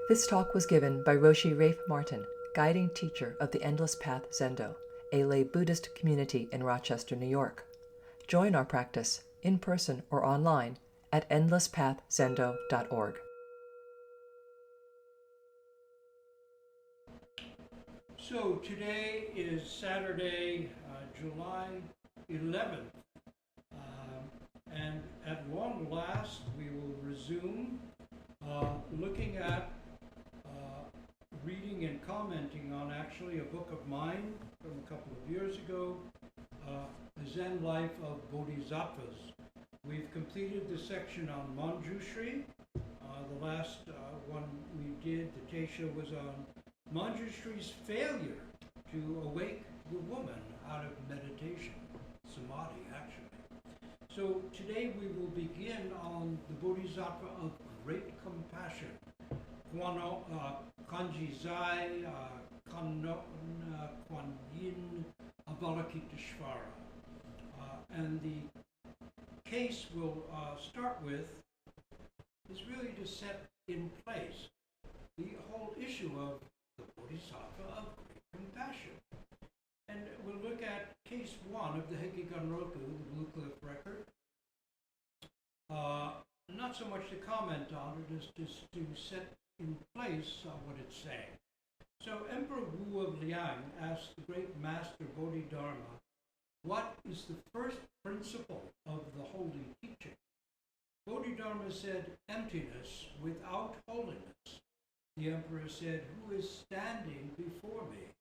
This talk was given by Roshi Rafe Martin, guiding teacher of the Endless Path Zendo, a lay Buddhist community in Rochester, New York. Join our practice, in person or online, at endlesspathzendo.org. So today is Saturday, July 11th, and at long last we will resume looking at reading and commenting on actually a book of mine from a couple of years ago, The Zen Life of Bodhisattvas. We've completed the section on Manjushri. The last one we did, the Teisha, was on Manjushri's failure to awake the woman out of meditation, samadhi actually. So today we will begin on the Bodhisattva of Great Compassion, Kanji Zai, Kwan Yin, Avalokitesvara. And the case we'll start with is really to set in place the whole issue of the Bodhisattva of Great Compassion. And we'll look at case one of the Hekigan-roku, the Blue Cliff record. Not so much to comment on it as just to set in place what it's saying. So Emperor Wu of Liang asked the great master Bodhidharma, what is the first principle of the holy teaching? Bodhidharma said, emptiness without holiness. The emperor said, who is standing before me?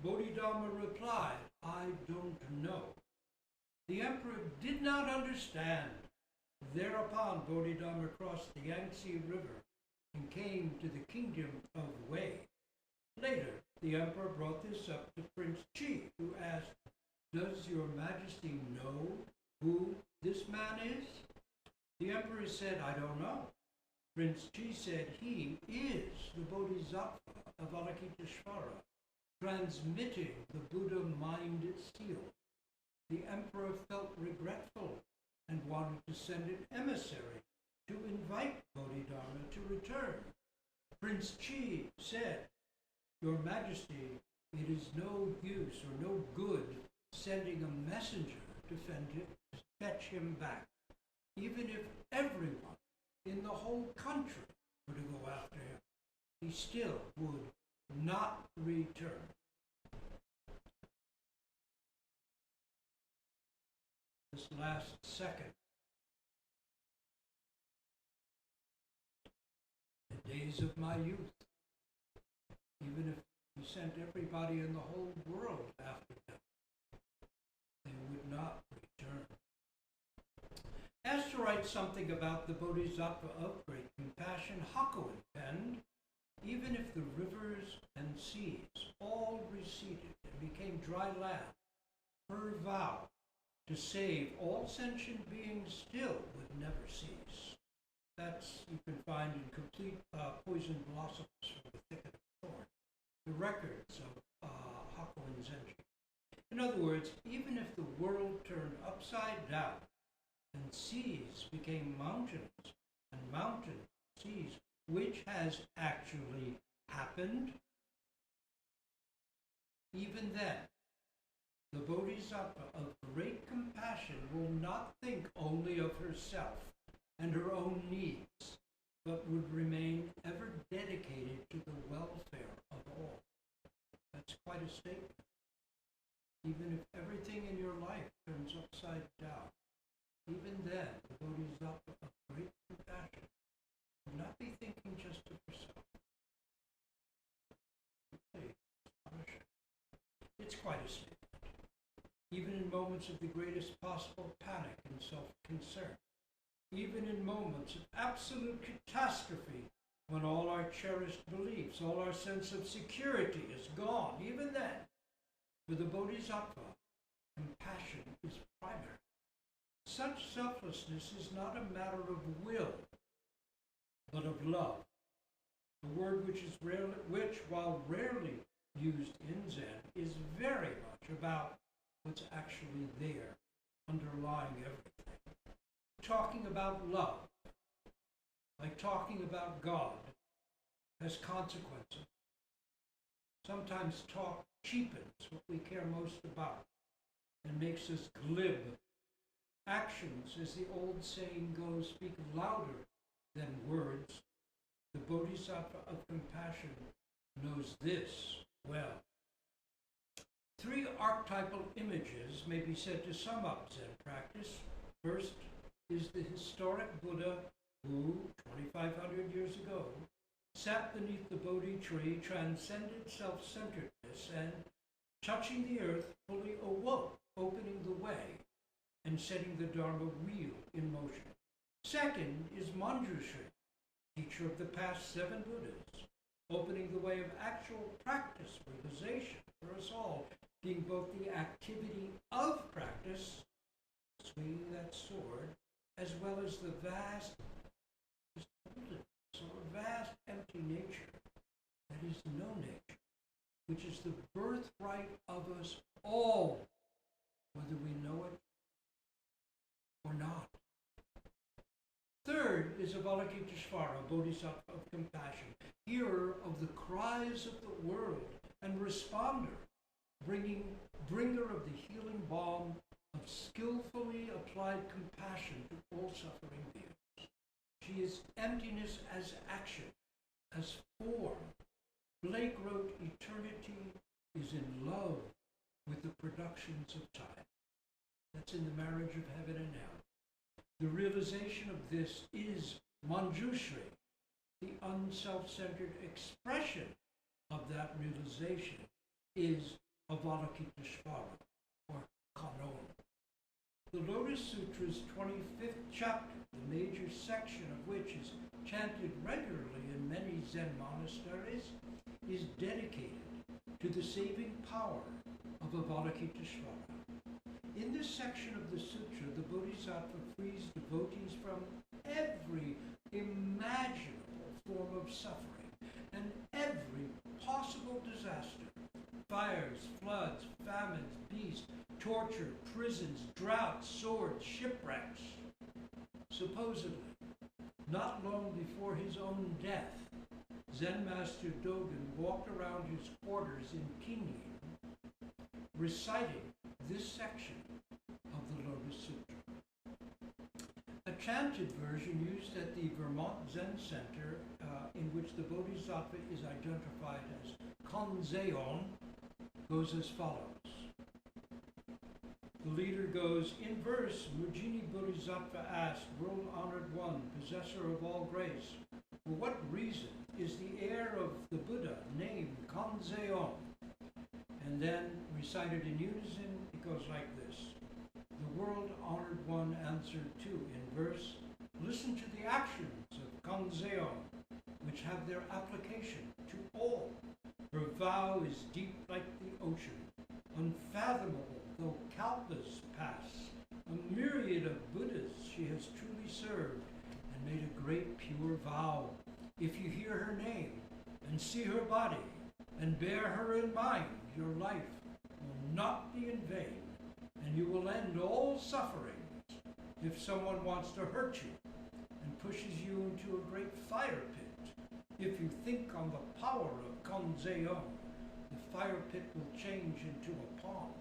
Bodhidharma replied, I don't know. The emperor did not understand. Thereupon Bodhidharma crossed the Yangtze River and came to the kingdom of Wei. Later, the emperor brought this up to Prince Chi, who asked, does your majesty know who this man is? The emperor said, I don't know. Prince Chi said, he is the Bodhisattva of Avalokitesvara, transmitting the Buddha mind seal. The emperor felt regretful and wanted to send an emissary to invite Bodhidharma to return. Prince Chi said, your majesty, it is no use or no good sending a messenger to fetch him back. Even if everyone in the whole country were to go after him, he still would not return. This last second, the days of my youth, even if we sent everybody in the whole world after them, they would not return. Asked to write something about the Bodhisattva of Great Compassion, Hakuin penned, even if the rivers and seas all receded and became dry land, her vow to save all sentient beings still would never cease. That's, you can find in Complete Poison Blossoms from the Thicket of Thorn, the records of Hakuin's entry. In other words, even if the world turned upside down and seas became mountains and mountains seas, which has actually happened, even then, the Bodhisattva of Great Compassion will not think only of herself and her own needs, but would remain ever dedicated to the welfare of all. That's quite a statement. Even if everything in your life turns upside down, even then, the Bodhisattva of Great Compassion will not be thinking just of herself. It's quite a statement. Even in moments of the greatest possible panic and self-concern, even in moments of absolute catastrophe, when all our cherished beliefs, all our sense of security is gone, even then, for the Bodhisattva, compassion is primary. Such selflessness is not a matter of will, but of love. The word which, while rarely used in Zen, is very much about what's actually there, underlying everything. Talking about love, like talking about God, has consequences. Sometimes talk cheapens what we care most about and makes us glib. Actions, as the old saying goes, speak louder than words. The Bodhisattva of Compassion knows this well. 3 archetypal images may be said to sum up Zen practice. First is the historic Buddha who, 2,500 years ago, sat beneath the Bodhi tree, transcended self-centeredness, and, touching the earth, fully awoke, opening the way and setting the Dharma wheel in motion. Second is Manjushri, teacher of the past 7 Buddhas, opening the way of actual practice, realization for us all, being both the activity of practice, swinging that sword, as well as the vast empty nature that is no nature, which is the birthright of us all, whether we know it or not. Third is Avalokitesvara Bodhisattva of Compassion, hearer of the cries of the world and responder, bringer of the healing balm of skillfully applied compassion to all suffering beings. She is emptiness as action, as form. Blake wrote, eternity is in love with the productions of time. That's in the marriage of heaven and hell. The realization of this is Manjushri, the unself-centered expression of that realization is Avalokitesvara, or Kanon. The Lotus Sutra's 25th chapter, the major section of which is chanted regularly in many Zen monasteries, is dedicated to the saving power of Avalokitesvara. In this section of the sutra, the Bodhisattva frees devotees from every imaginable form of suffering and every possible disaster. Fires, floods, famines, beasts, torture, prisons, droughts, swords, shipwrecks. Supposedly, not long before his own death, Zen Master Dogen walked around his quarters in Pinyin, reciting this section of the Lotus Sutra. A chanted version used at the Vermont Zen Center, in which the Bodhisattva is identified as Kanzeon, goes as follows. The leader goes, in verse, Mujini Bodhisattva asked, world-honored one, possessor of all grace, for what reason is the heir of the Buddha named Kanzeon? And then, recited in unison, it goes like this. The world-honored one answered too, in verse, listen to the actions of Kanzeon, which have their application to all. Her vow is deep like the ocean, unfathomable though countless pass. A myriad of Buddhas she has truly served and made a great pure vow. If you hear her name and see her body and bear her in mind, your life will not be in vain, and you will end all sufferings. If someone wants to hurt you and pushes you into a great fire pit, if you think on the power of Kanzeon, the fire pit will change into a pond.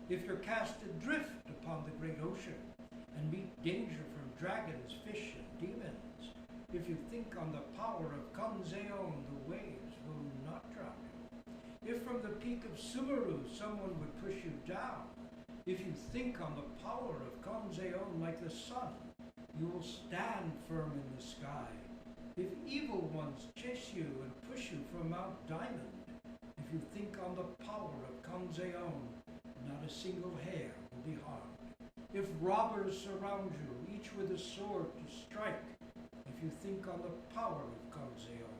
If you're cast adrift upon the great ocean and meet danger from dragons, fish, and demons, if you think on the power of Kanzeon, the waves will not drown you. If from the peak of Sumeru someone would push you down, if you think on the power of Kanzeon like the sun, you will stand firm in the sky. If evil ones chase you and push you from Mount Diamond, if you think on the power of Kanzeon, not a single hair will be harmed. If robbers surround you, each with a sword to strike, if you think on the power of Kanzeon,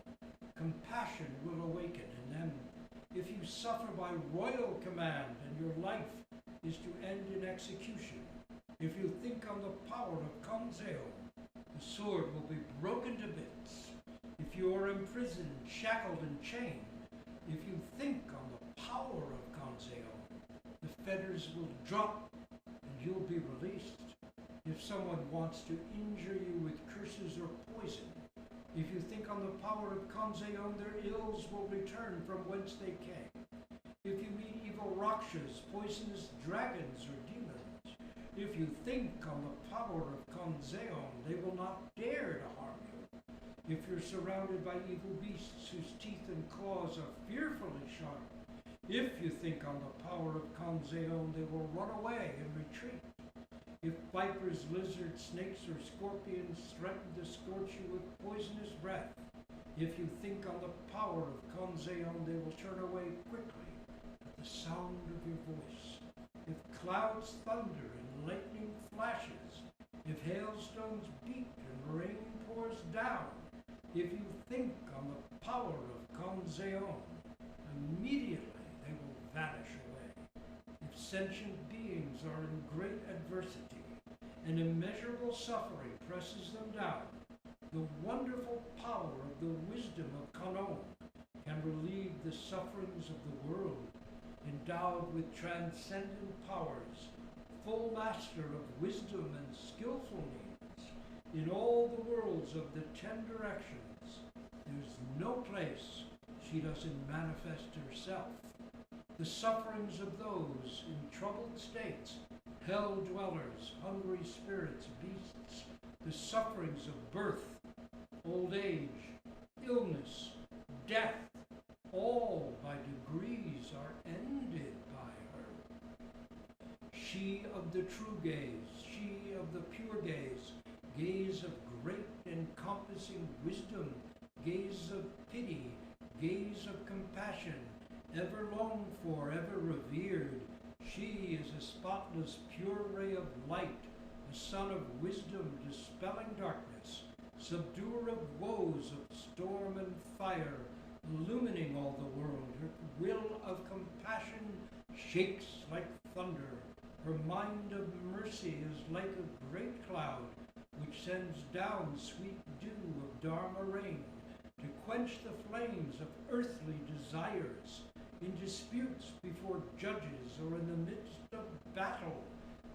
compassion will awaken in them. If you suffer by royal command and your life is to end in execution, if you think on the power of Kanzeon, the sword will be broken to bits. If you are imprisoned, shackled, and chained, if you think on the power of Kanzeon, the fetters will drop and you'll be released. If someone wants to injure you with curses or poison, If you think on the power of Kanzeon, their ills will return from whence they came. If you meet evil rakshas, poisonous dragons, or demons, if you think on the power of Kanzeon, they will not dare to harm you. If you're surrounded by evil beasts whose teeth and claws are fearfully sharp, if you think on the power of Kanzeon, they will run away and retreat. If vipers, lizards, snakes, or scorpions threaten to scorch you with poisonous breath, if you think on the power of Kanzeon, they will turn away quickly at the sound of your voice. If clouds thunder and lightning flashes, if hailstones beat and rain pours down, if you think on the power of Kanzeon, immediately they will vanish away. If sentient beings are in great adversity and immeasurable suffering presses them down, the wonderful power of the wisdom of Kanon can relieve the sufferings of the world. Endowed with transcendent powers, full master of wisdom and skillful means, in all the worlds of the 10 directions, there's no place she doesn't manifest herself. The sufferings of those in troubled states, hell dwellers, hungry spirits, beasts, the sufferings of birth, old age, illness, death, all by degrees are ended by her. She of the true gaze, she of the pure gaze, gaze of great encompassing wisdom, gaze of pity, gaze of compassion, ever longed for, ever revered. She is a spotless, pure ray of light, a sun of wisdom dispelling darkness, subduer of woes of storm and fire, illumining all the world. Her will of compassion shakes like thunder. Her mind of mercy is like a great cloud, which sends down sweet dew of Dharma rain to quench the flames of earthly desires, in disputes before judges or in the midst of battle.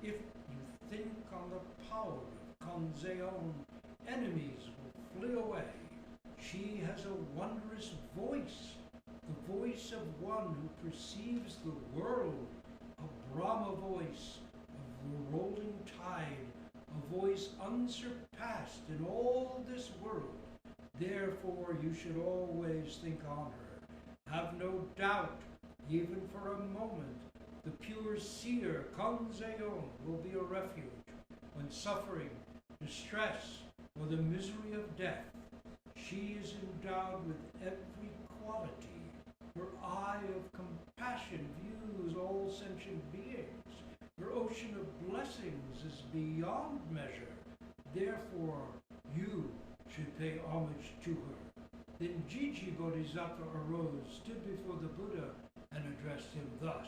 If you think on the power of Kanzeon, enemies will flee away. She has a wondrous voice, the voice of one who perceives the world, a Brahma voice of the rolling tide, a voice unsurpassed in all this world. Therefore you should always think on her. Have no doubt, even for a moment, the pure seer Kanzeon will be a refuge when suffering, distress, or the misery of death. She is endowed with every quality. Her eye of compassion views all sentient beings. Her ocean of blessings is beyond measure. Therefore, you should pay homage to her. Then Jiji Bodhisattva arose, stood before the Buddha, and addressed him thus.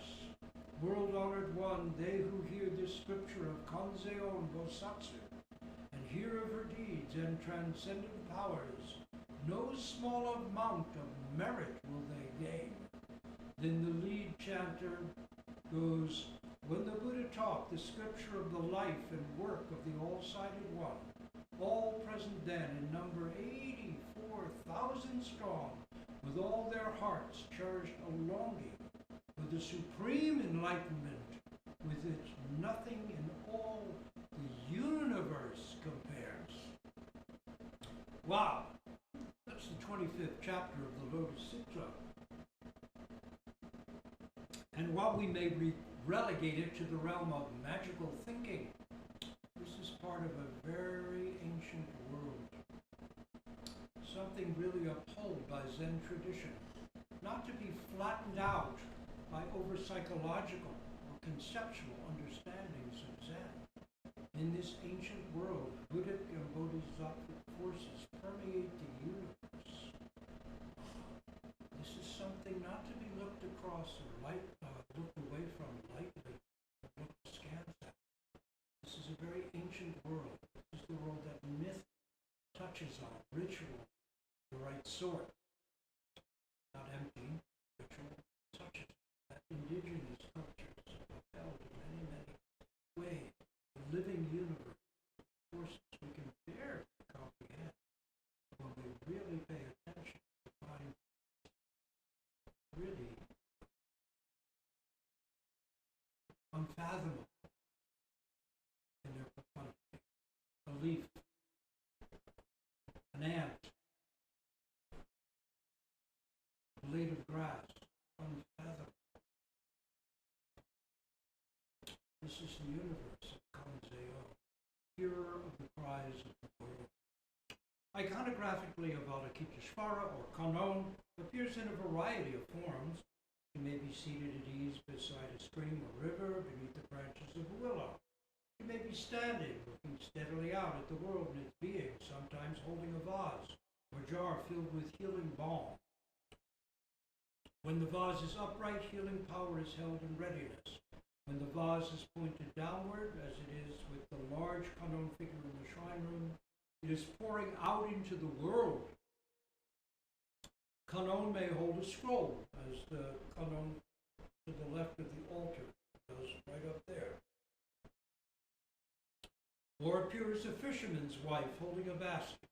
World-honored one, they who hear this scripture of Kanzeon Bosatsu, and hear of her deeds and transcendent powers, no small amount of merit will they gain. Then the lead chanter goes, when the Buddha taught the scripture of the life and work of the all-sided one, all present then in number 84,000 strong, with all their hearts cherished a longing for the supreme enlightenment, with which nothing in all the universe compares. Wow! That's the 25th chapter of the Lotus Sutra. And while we may relegate it to the realm of magical thinking, this is part of a very ancient world. Something really upheld by Zen tradition, not to be flattened out by over-psychological or conceptual understandings of Zen. In this ancient world, Buddhic and Bodhisattva forces permeate the universe. This is something not to be looked across or looked away from lightly, or looked askance at. This is a very ancient world. This is the world that myth touches on, ritual, the right sort. Not empty, ritual touches that indigenous cultures have held in many, many ways. The living universe, forces we can barely comprehend when we unfathomable in their profundity. A leaf, an ant, a blade of grass, unfathomable. This is the universe of Kanzeo, hearer of the cries of the world. Iconographically, Avalokitesvara, or Kanon, appears in a variety of forms. He may be seated at ease beside a stream or river, beneath the branches of a willow. He may be standing, looking steadily out at the world and its being, sometimes holding a vase or jar filled with healing balm. When the vase is upright, healing power is held in readiness. When the vase is pointed downward, as it is with the large Kanon figure in the shrine room, it is pouring out into the world. Kanon may hold a scroll, as the Kanon to the left of the altar does right up there. Or appear as a fisherman's wife holding a basket.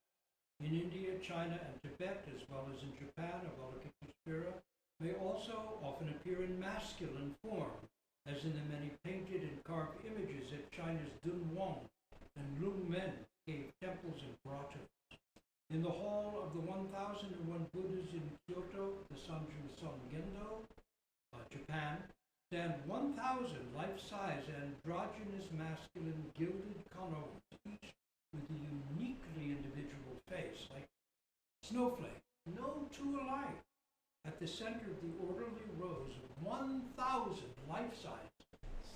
In India, China, and Tibet, as well as in Japan, Avalokitesvara may also often appear in masculine form, as in the many painted and carved images at China's Dunhuang and Lungmen cave temples and grottos. In the hall of the 1001 Buddhas in Kyoto, the Sanju Songendo, Japan, stand 1,000 life-size androgynous masculine gilded kanons, each with a uniquely individual face, like snowflake, no two alike. At the center of the orderly rows of 1,000 life-size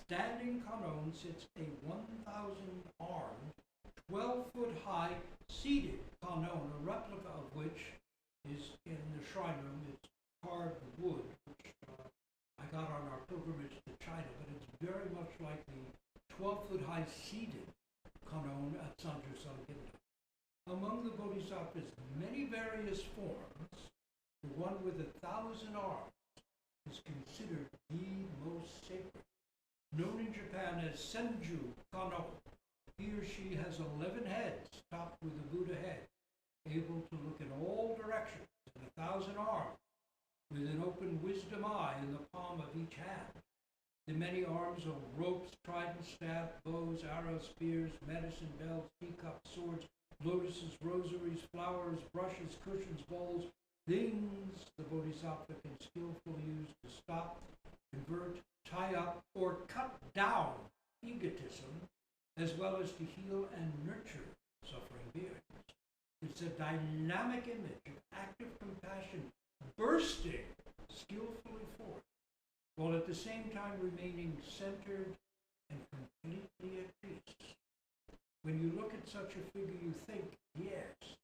standing kanon sits a 1,000-armed, 12-foot-high seated kanon, a replica of which is in the shrine room. It's carved wood, which I got on our pilgrimage to China, but it's very much like the 12-foot-high seated kanon at Sanju Sangendo. Among the Bodhisattva's many various forms, the one with 1,000 arms is considered the most sacred. Known in Japan as Senju Kanon, he or she has 11 heads, topped with a Buddha head, able to look in all directions, and 1,000 arms, with an open wisdom eye in the palm of each hand. The many arms of ropes, trident, staff, bows, arrows, spears, medicine belts, teacups, swords, lotuses, rosaries, flowers, brushes, cushions, bowls, things the Bodhisattva can skillfully use to stop, convert, tie up, or cut down egotism, as well as to heal and nurture suffering beings. It's a dynamic image of active compassion bursting skillfully forth, while at the same time remaining centered and completely at peace. When you look at such a figure, you think, yes,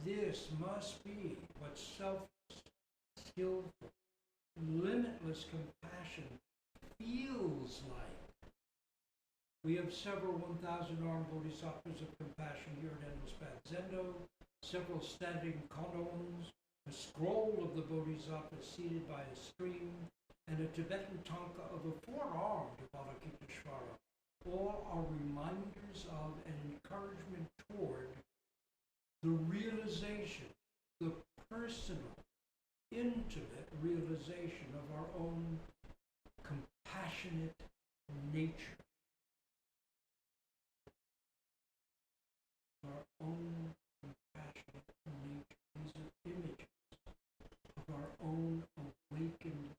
this must be what self-skillful, limitless compassion feels like. We have several 1,000-armed bodhisattvas of compassion here at Endless Path Zendo, several standing kanons, a scroll of the bodhisattva seated by a stream, and a Tibetan tanka of a four-armed Avalokitesvara. All are reminders of and encouragement toward the realization, the personal, intimate realization of our own compassionate nature. Our own compassionate nature. These are images of our own awakened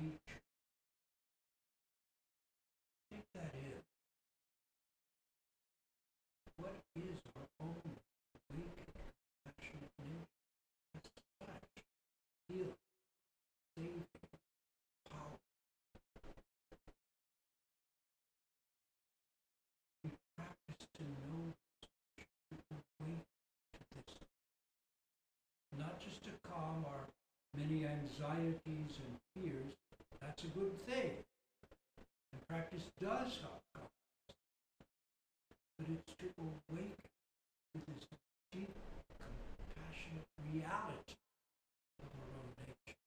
nature. Take that in. What is our own awakened compassionate nature? It's touch, healing, saving, power. We practice to know not just to calm our many anxieties and fears. That's a good thing. And practice does help calm us. But it's to awaken to this deep, compassionate reality of our own nature.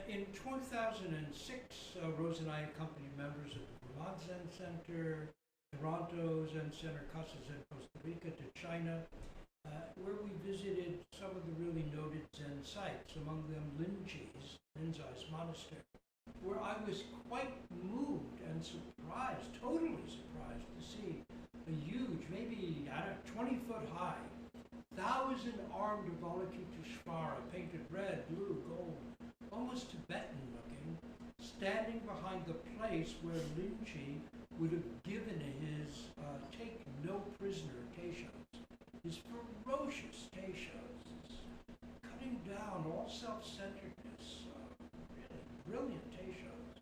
In 2006, Rose and I accompanied members of the Vermont Zen Center, Toronto Zen Center, Casa Zen, Costa Rica, to China, where we visited some of the really noted Zen sites, among them Linzai's monastery, where I was quite moved and surprised, totally surprised, to see a huge, maybe 20-foot high, 1,000-armed Avalokitesvara, painted red, blue, gold, almost Tibetan looking, standing behind the place where Linchi would have given his take no prisoner teishos, his ferocious teishos, cutting down all self-centeredness, really brilliant teishos.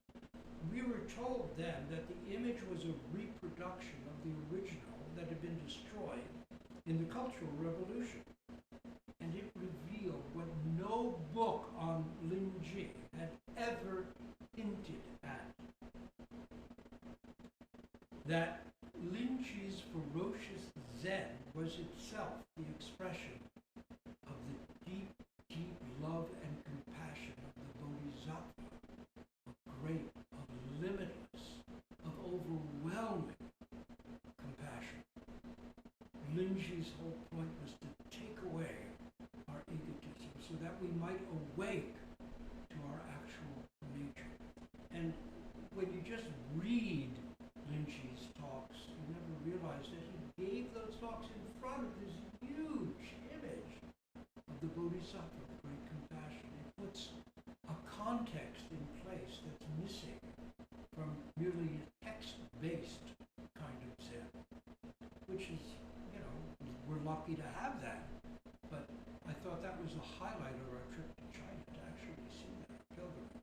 We were told then that the image was a reproduction of the original that had been destroyed in the Cultural Revolution. And it revealed what no book on Linji had ever hinted at. That Linchi's ferocious Zen was itself the expression of the deep, deep love and compassion of the Bodhisattva, of great, of limitless, of overwhelming compassion. Linji's whole point was to take away our egotism so that we might awake to our actual nature. And when you just read Linji's talks, you never realize that he gave those talks in front of this huge image of the Bodhisattva of Great Compassion. It puts a context in place that's missing from merely a text-based kind of Zen, which is, we're lucky to have that. But I thought that was a highlight of our trip to China, to actually see that pilgrimage.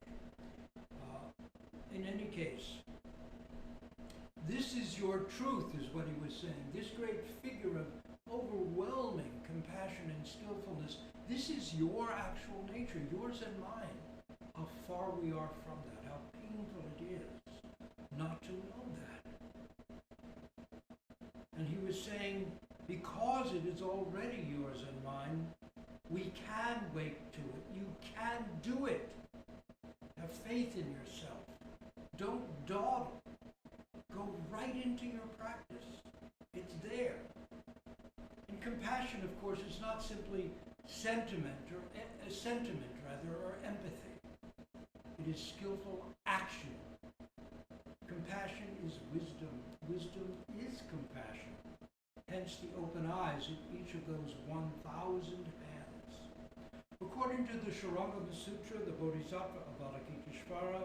In any case, this is your truth, is what he was saying. This great figure of overwhelming compassion and skillfulness, this is your actual nature, yours and mine. How far we are from that, how painful it is not to know that. And he was saying, because it is already yours and mine, we can wake to it. You can do it. Have faith in yourself. Don't dawdle. Go right into your practice. It's there. And compassion, of course, is not simply sentiment or empathy. It is skillful action. Compassion is wisdom. Wisdom is compassion. Hence the open eyes in each of those 1,000 hands. According to the Shurangama Sutra, the Bodhisattva of Avalokitesvara,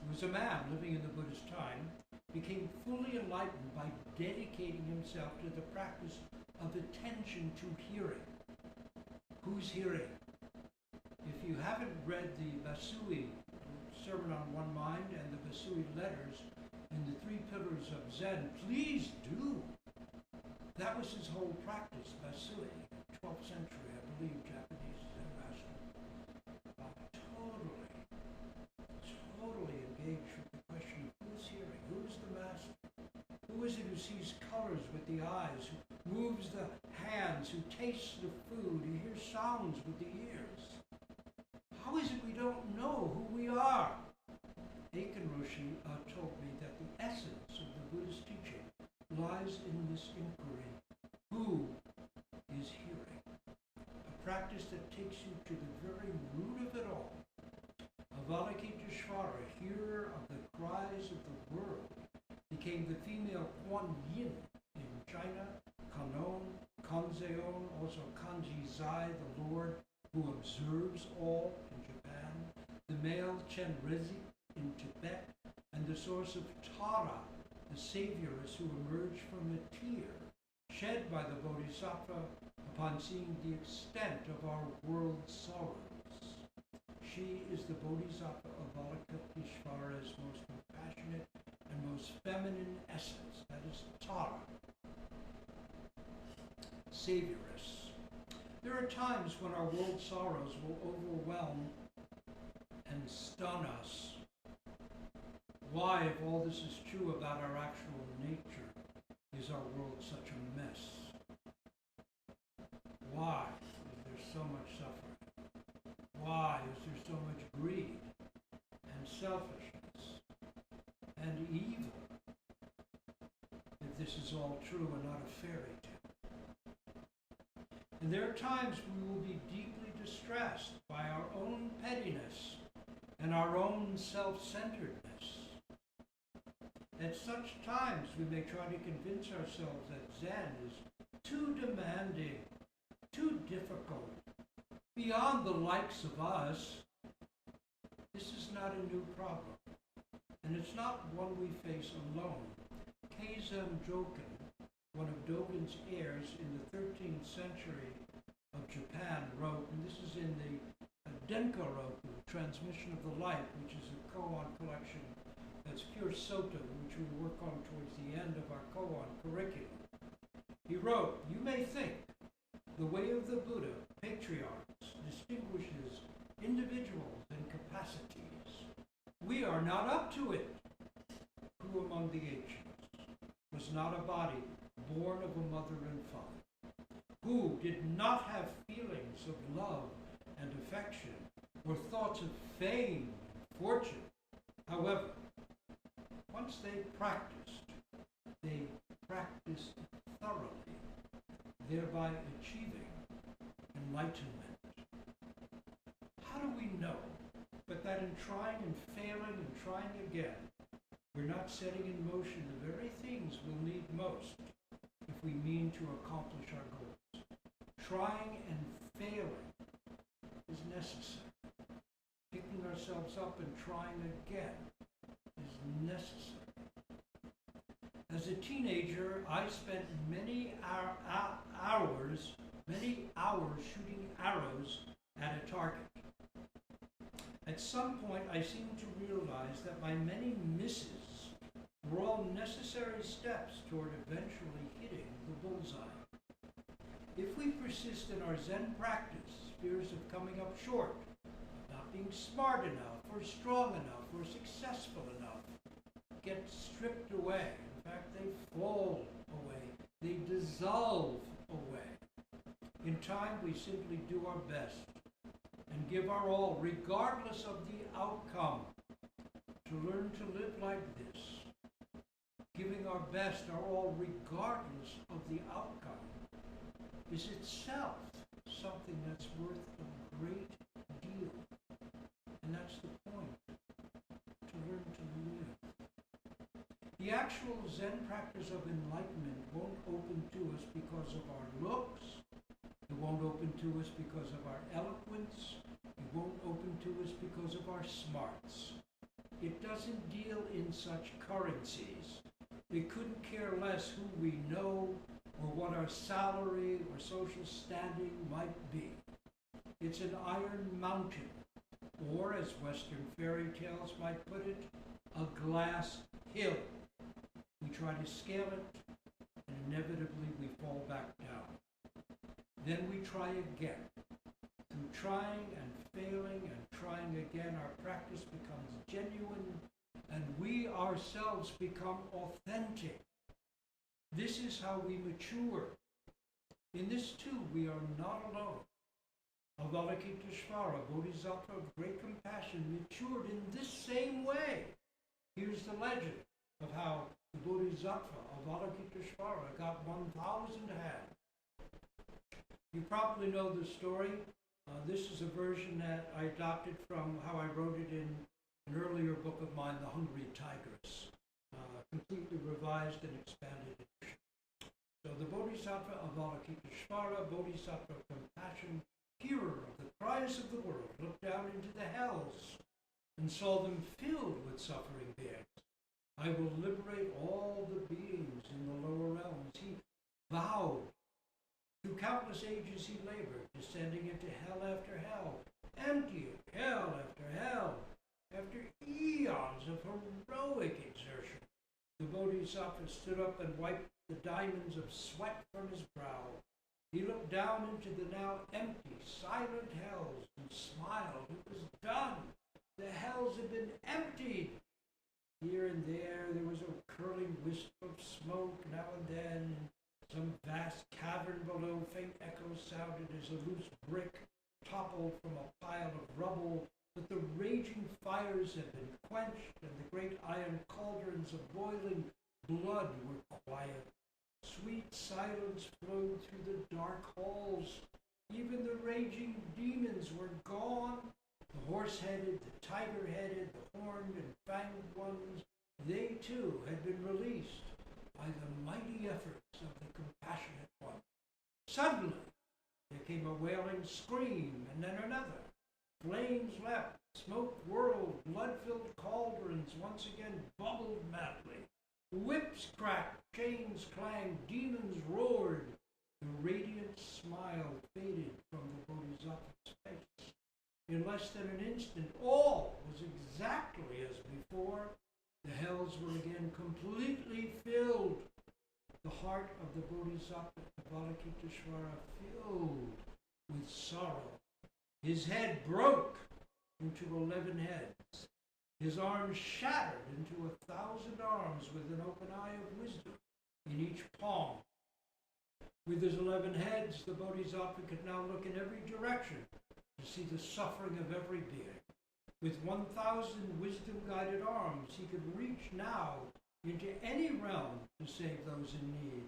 who was a man living in the Buddha's time, became fully enlightened by dedicating himself to the practice of attention to hearing. Who's hearing? If you haven't read the Basui, Sermon on One Mind, and the Basui letters in the Three Pillars of Zen, please do. That was his whole practice, Basui, 12th century, I believe, Japanese Zen master. Totally engaged with the question of who's hearing, who's the master, who is it who sees colors with the eyes, who moves the hands, who tastes the food, who hears sounds with the ears. How is it we don't know who we are? Aiken Roshi told me that the essence of the Buddhist teaching lies in this inquiry. Who is hearing? A practice that takes you to the very root of it all. Avalokitesvara, hearer of the cries of the world, became the female Kuan Yin in China, Kanon, Kanzeon, also Kanji Zai, the Lord who observes all in Japan, the male Chen Rezi in Tibet, and the source of Tara, the savioress who emerged from a tear shed by the Bodhisattva upon seeing the extent of our world's sorrows. She is the Bodhisattva of Avalokitesvara's most compassionate and most feminine essence, that is Tara, savioress. There are times when our world's sorrows will overwhelm and stun us. Why, if all this is true about our actual nature, is our world such a mess? Why is there so much suffering? Why is there so much greed and selfishness and evil? If this is all true and not a fairy tale. And there are times we will be deeply distressed by our own pettiness and our own self-centeredness. At such times, we may try to convince ourselves that Zen is too demanding, too difficult, beyond the likes of us. This is not a new problem, and it's not one we face alone. Keizan Jokin, one of Dogen's heirs in the 13th century of Japan, wrote, and this is in the Denkaroku, Transmission of the Light, which is a koan collection that's pure Soto, which we work on towards the end of our koan curriculum. He wrote, "You may think the way of the Buddha, patriarchs, distinguishes individuals and capacities. We are not up to it. Who among the ancients was not a body born of a mother and father? Who did not have feelings of love and affection, or thoughts of fame and fortune? However, once they practiced thoroughly, thereby achieving enlightenment." How do we know but that in trying and failing and trying again, we're not setting in motion the very things we'll need most if we mean to accomplish our goals? Trying and failing is necessary. Picking ourselves up and trying again is necessary. As a teenager, I spent many hours shooting arrows at a target. At some point, I seemed to realize that my many misses were all necessary steps toward eventually hitting the bullseye. If we persist in our Zen practice, fears of coming up short, of not being smart enough, or strong enough, or successful enough, get stripped away. In fact, they fall away. They dissolve away. In time, we simply do our best and give our all, regardless of the outcome, to learn to live like this. Giving our best, our all, regardless of the outcome, is itself something that's worth a great deal. And that's the point, to learn to live. The actual Zen practice of enlightenment won't open to us because of our looks. It won't open to us because of our eloquence. It won't open to us because of our smarts. It doesn't deal in such currencies. It couldn't care less who we know or what our salary or social standing might be. It's an iron mountain, or as Western fairy tales might put it, a glass hill. We try to scale it, and inevitably we fall back down. Then we try again. Through trying and failing and trying again, our practice becomes genuine, and we ourselves become authentic. This is how we mature. In this too, we are not alone. Avalokitesvara Bodhisattva of Great Compassion matured in this same way. Here's the legend of how the Bodhisattva of Avalokitesvara got 1,000 hands. You probably know the story. This is a version that I adopted from how I wrote it in an earlier book of mine, The Hungry Tigress, completely revised and expanded edition. So the Bodhisattva of Avalokitesvara, Bodhisattva of Compassion, hearer of the cries of the world, looked down into the hells and saw them filled with suffering beings. I will liberate all the beings in the lower realms. He vowed. Through countless ages he labored, descending into hell after hell, emptying hell after hell. After eons of heroic exertion, the Bodhisattva stood up and wiped the diamonds of sweat from his brow. He looked down into the now empty, silent hells and smiled. It was done. The hells had been emptied. Here and there was a curling wisp of smoke now and then. Some vast cavern below, faint echoes sounded as a loose brick toppled from a pile of rubble. But the raging fires had been quenched, and the great iron cauldrons of boiling blood were quiet. Sweet silence flowed through the dark halls. Even the raging demons were gone. The horse-headed, the tiger-headed, the horned and fanged ones, they too had been released by the mighty efforts of the compassionate one. Suddenly, there came a wailing scream, and then another. Flames leapt, smoke whirled, blood-filled cauldrons once again bubbled madly. Whips cracked, chains clanged, demons roared. The radiant smile faded from the Bodhisattva's face. In less than an instant, all was exactly as before. The hells were again completely filled. The heart of the Bodhisattva, Avalokitesvara, filled with sorrow. His head broke into 11 heads. His arms shattered into 1,000 arms with an open eye of wisdom in each palm. With his 11 heads, the Bodhisattva could now look in every direction to see the suffering of every being. With 1,000 wisdom-guided arms, he could reach now into any realm to save those in need.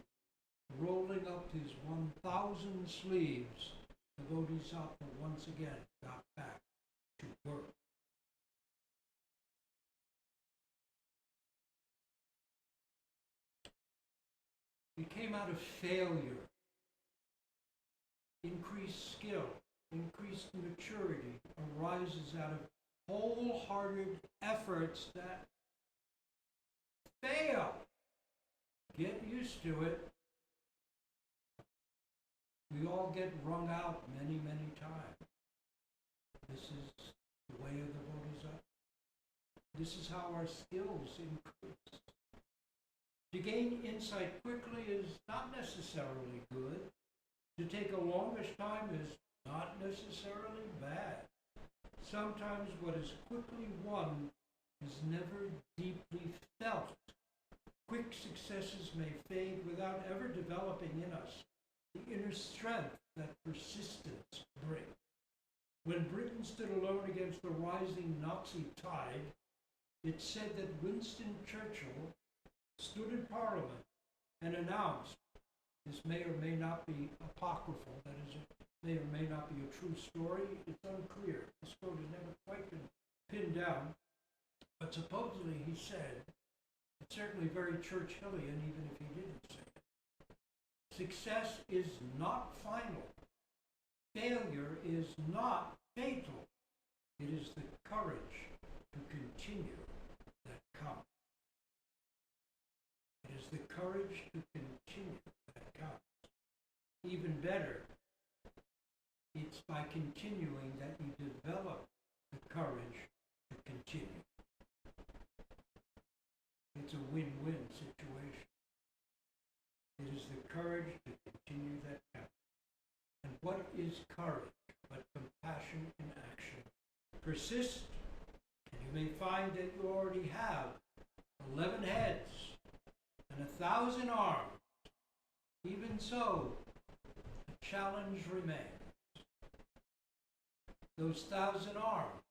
Rolling up his 1,000 sleeves, the Bodhisattva once again got back to work. It came out of failure, increased skill, increased maturity arises out of wholehearted efforts that fail. Get used to it. We all get wrung out many, many times. This is the way of the Bodhisattva. This is how our skills increase. To gain insight quickly is not necessarily good. To take a longish time is not necessarily bad. Sometimes what is quickly won is never deeply felt. Quick successes may fade without ever developing in us the inner strength that persistence brings. When Britain stood alone against the rising Nazi tide, it said that Winston Churchill stood in Parliament and announced, this may or may not be apocryphal, that is, it may or may not be a true story, it's unclear. This quote has never quite been pinned down, but supposedly he said, it's certainly very Churchillian even if he didn't say it. Success is not final. Failure is not fatal. It is the courage to continue that counts. It is the courage to continue that counts. Even better, it's by continuing that you develop the courage to continue. It's a win-win situation. It is the courage to continue that counts. And what is courage but compassion in action? Persist, and you may find that you already have 11 heads and 1,000 arms. Even so, a challenge remains. Those 1,000 arms,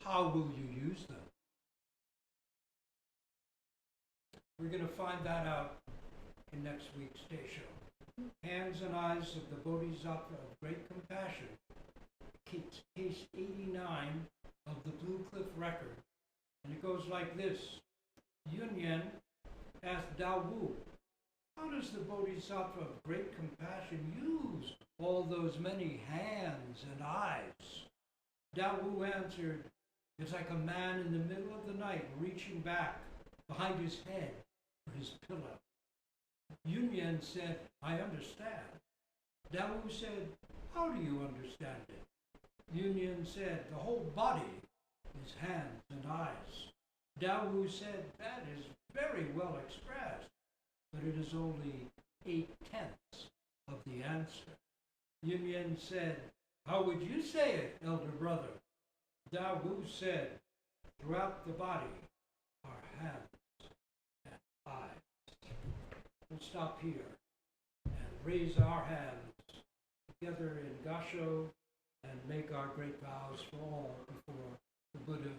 how will you use them? We're going to find that out in next week's Day Show. Hands and Eyes of the Bodhisattva of Great Compassion, case 89 of the Blue Cliff Record. And it goes like this. Yunyan asked Dao Wu, how does the Bodhisattva of Great Compassion use all those many hands and eyes? Dao Wu answered, it's like a man in the middle of the night reaching back behind his head for his pillow. Yunyan said, I understand. Dao Wu said, how do you understand it? Yunyan said, the whole body is hands and eyes. Dao Wu said, that is very well expressed, but it is only 8/10 of the answer. Yunyan said, how would you say it, elder brother? Dao Wu said, throughout the body are hands and eyes. We'll stop here and raise our hands together in Gasho and make our great vows for all before the Buddha